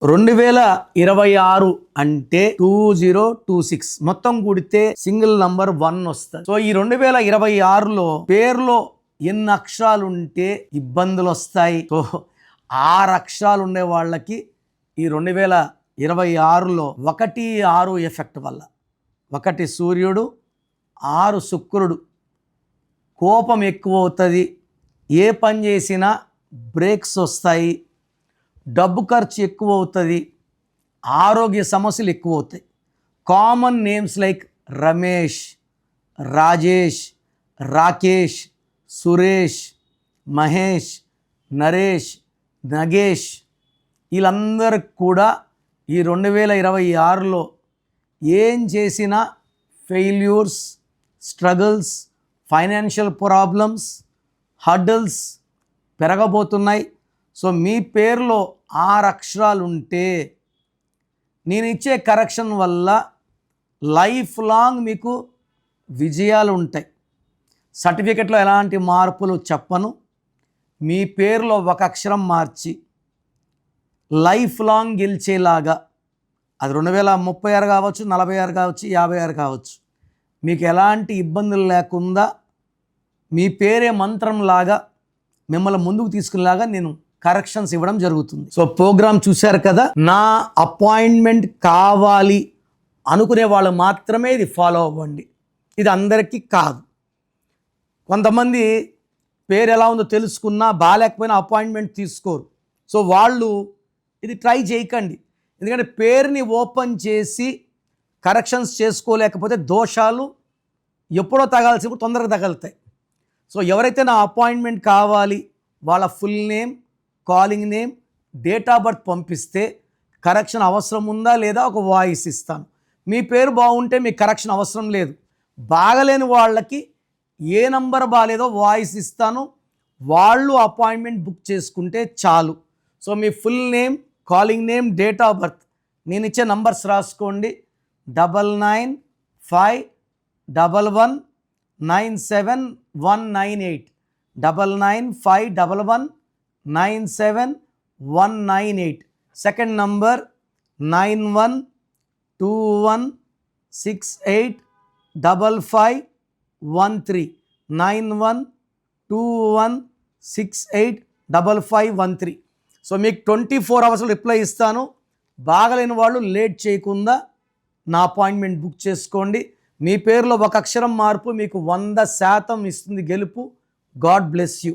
2026 అంటే 2026 మొత్తం కూడితే సింగిల్ నంబర్ 1 వస్తుంది. సో ఈ 2026లో పేరులో ఎన్ని అక్షరాలు ఉంటే ఇబ్బందులు వస్తాయి. సో 6 అక్షరాలు ఉండే వాళ్ళకి ఈ 2026లో 1-6 ఎఫెక్ట్ వల్ల 1 సూర్యుడు 6 శుక్రుడు కోపం ఎక్కువ అవుతుంది. ఏ పని చేసినా బ్రేక్స్ వస్తాయి. డబ్బు ఖర్చు ఎక్కువ అవుతుంది. ఆరోగ్య సమస్యలు ఎక్కువ అవుతాయి. Common names like Ramesh, Rajesh, Rakesh, Suresh, Mahesh, Naresh, Nagesh వీళ్ళందరికి కూడా ఈ 2026లో ఏం చేసినా failures, struggles, financial problems, hurdles పెరగబోతున్నాయి. సో మీ పేరులో 6 అక్షరాలు ఉంటే నేను ఇచ్చే కరెక్షన్ వల్ల లైఫ్ లాంగ్ మీకు విజయాలు ఉంటాయి. సర్టిఫికెట్లో ఎలాంటి మార్పులు చెప్పను. మీ పేరులో 1 అక్షరం మార్చి లైఫ్ లాంగ్ గెలిచేలాగా, అది 2036 కావచ్చు, 46 కావచ్చు, 56 కావచ్చు, మీకు ఎలాంటి ఇబ్బందులు లేకుండా మీ పేరే మంత్రంలాగా మిమ్మల్ని ముందుకు తీసుకునేలాగా నేను కరెక్షన్స్ ఇవ్వడం జరుగుతుంది. సో ప్రోగ్రామ్ చూశారు కదా. నా అపాయింట్మెంట్ కావాలి అనుకునే వాళ్ళు మాత్రమే ఇది ఫాలో అవ్వండి. ఇది అందరికీ కాదు. కొంతమంది పేరు ఎలా ఉందో తెలుసుకున్నా బాగాలేకపోయినా అపాయింట్మెంట్ తీసుకోరు. సో వాళ్ళు ఇది ట్రై చేయకండి. ఎందుకంటే పేరుని ఓపెన్ చేసి కరెక్షన్స్ చేసుకోలేకపోతే దోషాలు ఎప్పుడో తగాల్సినప్పుడు తొందరగా తగులుతాయి. సో ఎవరైతే నా అపాయింట్మెంట్ కావాలి వాళ్ళ full name, calling name, date of birth పంపిస్తే కరెక్షన్ అవసరం ఉందా లేదా ఒక వాయిస్ ఇస్తాను. మీ పేరు బాగుంటే మీకు కరెక్షన్ అవసరం లేదు. బాగలేని వాళ్ళకి ఏ నంబర్ బాగాలేదో వాయిస్ ఇస్తాను. వాళ్ళు అపాయింట్మెంట్ బుక్ చేసుకుంటే చాలు. So me full name, calling name, date of birth నేను ఇచ్చే నంబర్స్ రాసుకోండి. 9951197198 9951197198. Second number 9121685513 9121685513. సో మీకు 24 అవర్స్లో రిప్లై ఇస్తాను. బాగలేని వాళ్ళు లేట్ చేయకుండా నా అపాయింట్మెంట్ బుక్ చేసుకోండి. మీ పేరులో 1 అక్షరం మార్పు మీకు 100% ఇస్తుంది గెలుపు. God bless you.